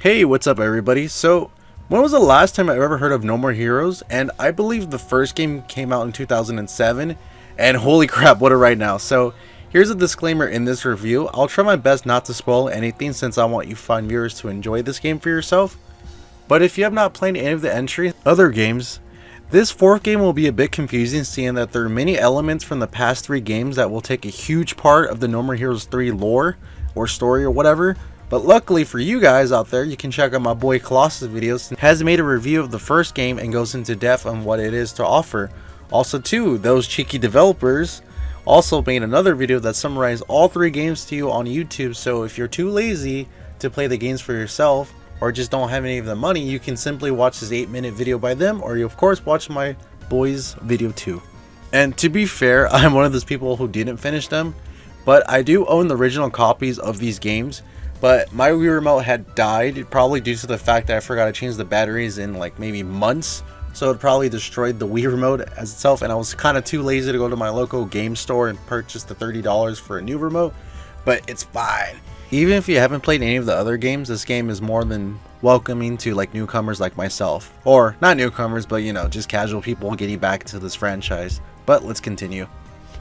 Hey, what's up everybody? So, when was the last time I ever heard of No More Heroes? And I believe the first game came out in 2007, and holy crap, what a ride now. So, here's a disclaimer in this review. I'll try my best not to spoil anything since I want you fine viewers to enjoy this game for yourself. But if you have not played any of the other games, this fourth game will be a bit confusing, seeing that there are many elements from the past three games that will take a huge part of the No More Heroes 3 lore, or story, or whatever. But luckily for you guys out there, you can check out my boy Colossus videos. He has made a review of the first game and goes into depth on what it is to offer. Also too, those cheeky developers also made another video that summarized all three games to you on YouTube, so if you're too lazy to play the games for yourself or just don't have any of the money, you can simply watch this 8-minute video by them, or you of course watch my boy's video too. And to be fair, I'm one of those people who didn't finish them, but I do own the original copies of these games. But my Wii remote had died, probably due to the fact that I forgot to change the batteries in like maybe months. So it probably destroyed the Wii remote as itself, and I was kind of too lazy to go to my local game store and purchase the $30 for a new remote. But it's fine. Even if you haven't played any of the other games, this game is more than welcoming to like newcomers like myself. Or not newcomers, but you know, just casual people getting back to this franchise. But let's continue.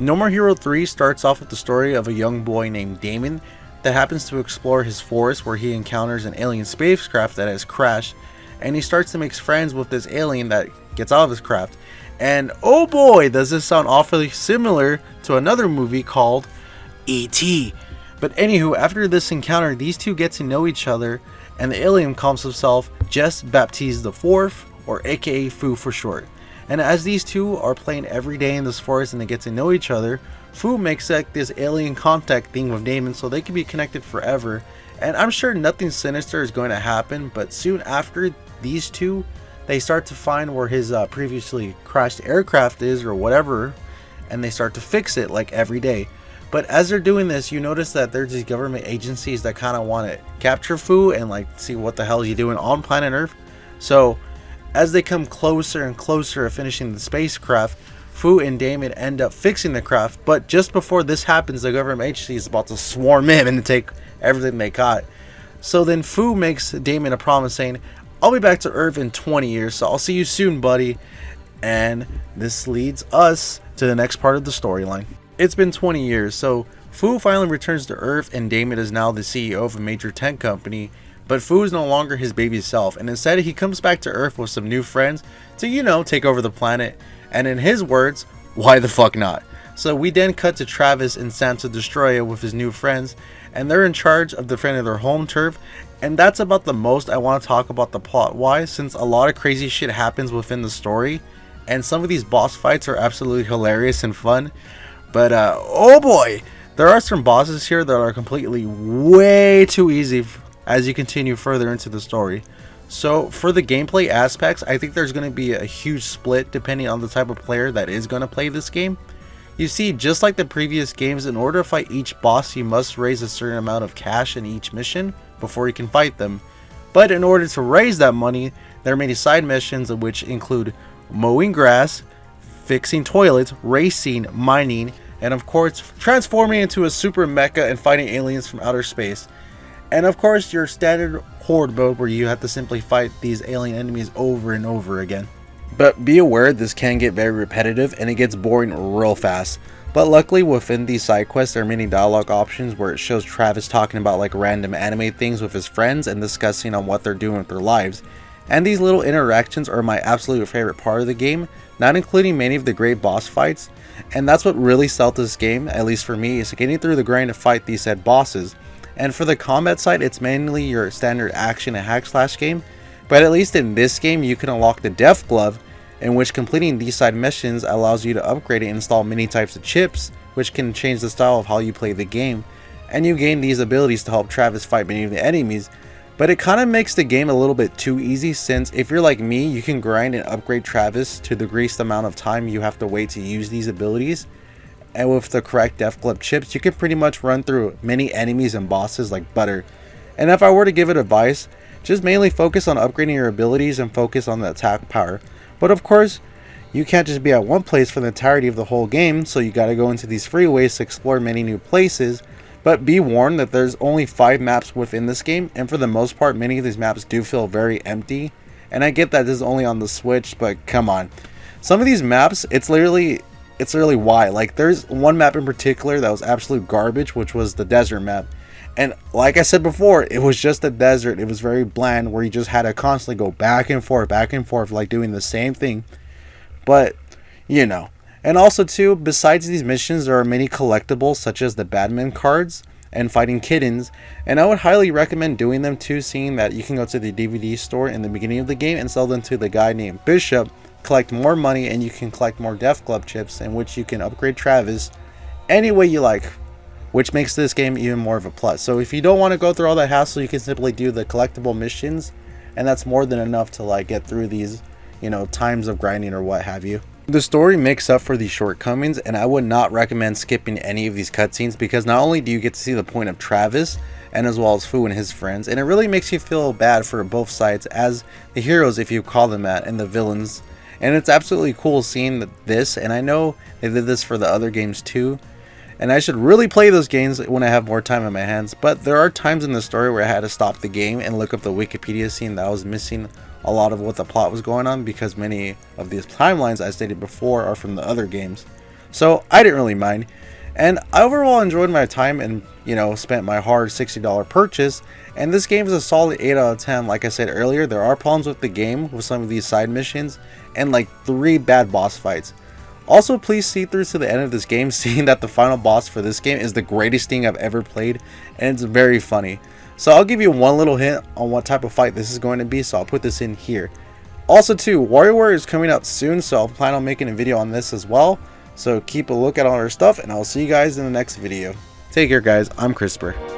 No More Hero 3 starts off with the story of a young boy named Damon that happens to explore his forest, where he encounters an alien spacecraft that has crashed, and he starts to make friends with this alien that gets out of his craft. And oh boy, does this sound awfully similar to another movie called E.T. But anywho, after this encounter, these two get to know each other, and the alien calls himself Just Baptiste the Fourth, or aka Fu for short. And as these two are playing every day in this forest and they get to know each other, Fu makes like this alien contact thing with Damon so they can be connected forever. And I'm sure nothing sinister is going to happen, but soon after these two, they start to find where his previously crashed aircraft is or whatever, and they start to fix it like every day. But as they're doing this, you notice that there's these government agencies that kind of want to capture Fu and like see what the hell is he doing on planet Earth. So as they come closer and closer to finishing the spacecraft, Fu and Damon end up fixing the craft, but just before this happens, the government agency is about to swarm in and take everything they got. So then Fu makes Damon a promise saying, I'll be back to Earth in 20 years, so I'll see you soon, buddy. And this leads us to the next part of the storyline. It's been 20 years, so Fu finally returns to Earth, and Damon is now the CEO of a major tech company. But Fu is no longer his baby self, and instead he comes back to Earth with some new friends to, you know, take over the planet. And in his words, why the fuck not? So we then cut to Travis and Santa Destroyer with his new friends, and they're in charge of defending their home turf. And that's about the most I want to talk about the plot wise, since a lot of crazy shit happens within the story, and some of these boss fights are absolutely hilarious and fun. But oh boy, there are some bosses here that are completely way too easy as you continue further into the story. So for the gameplay aspects, I think there's going to be a huge split depending on the type of player that is going to play this game. You see, just like the previous games, in order to fight each boss, you must raise a certain amount of cash in each mission before you can fight them. But in order to raise that money, there are many side missions which include mowing grass, fixing toilets, racing, mining, and of course transforming into a super mecha and fighting aliens from outer space. And of course your standard horde mode, where you have to simply fight these alien enemies over and over again. But be aware, this can get very repetitive and it gets boring real fast. But luckily within these side quests, there are many dialogue options where it shows Travis talking about like random anime things with his friends and discussing on what they're doing with their lives. And these little interactions are my absolute favorite part of the game, not including many of the great boss fights. And that's what really sold this game, at least for me, is getting through the grind to fight these said bosses. And for the combat side, it's mainly your standard action and hack slash game, but at least in this game you can unlock the Death Glove, in which completing these side missions allows you to upgrade and install many types of chips, which can change the style of how you play the game. And you gain these abilities to help Travis fight many of the enemies, but it kind of makes the game a little bit too easy, since if you're like me, you can grind and upgrade Travis to the least amount of time you have to wait to use these abilities. And with the correct Death Glove chips, you can pretty much run through many enemies and bosses like butter. And if I were to give it advice, just mainly focus on upgrading your abilities and focus on the attack power. But of course, you can't just be at one place for the entirety of the whole game, so you gotta go into these freeways to explore many new places. But be warned that there's only 5 maps within this game, and for the most part, many of these maps do feel very empty. And I get that this is only on the Switch, but come on. Some of these maps, it's literally why. Like, there's one map in particular that was absolute garbage, which was the desert map. And like I said before, it was just a desert. It was very bland, where you just had to constantly go back and forth, like doing the same thing. But, you know. And also too, besides these missions, there are many collectibles such as the Batman cards and fighting kittens, and I would highly recommend doing them too, seeing that you can go to the DVD store in the beginning of the game and sell them to the guy named Bishop, collect more money, and you can collect more Death Club chips, in which you can upgrade Travis any way you like, which makes this game even more of a plus. So if you don't want to go through all that hassle, you can simply do the collectible missions, and that's more than enough to like get through these, you know, times of grinding or what have you. The story makes up for these shortcomings, and I would not recommend skipping any of these cutscenes, because not only do you get to see the point of Travis, and as well as Fu and his friends, and it really makes you feel bad for both sides as the heroes, if you call them that, and the villains. And it's absolutely cool seeing this, and I know they did this for the other games too, and I should really play those games when I have more time on my hands. But there are times in the story where I had to stop the game and look up the Wikipedia scene that I was missing a lot of what the plot was going on, because many of these timelines I stated before are from the other games. So I didn't really mind, and I overall enjoyed my time and, you know, spent my hard $60 purchase. And this game is a solid 8 out of 10. Like I said earlier, there are problems with the game with some of these side missions and like 3 bad boss fights. Also, please see through to the end of this game, seeing that the final boss for this game is the greatest thing I've ever played, and it's very funny. So I'll give you one little hint on what type of fight this is going to be, so I'll put this in here. Also too, WarioWare is coming out soon, so I'll plan on making a video on this as well. So keep a look at all our stuff, and I'll see you guys in the next video. Take care guys, I'm Crisper.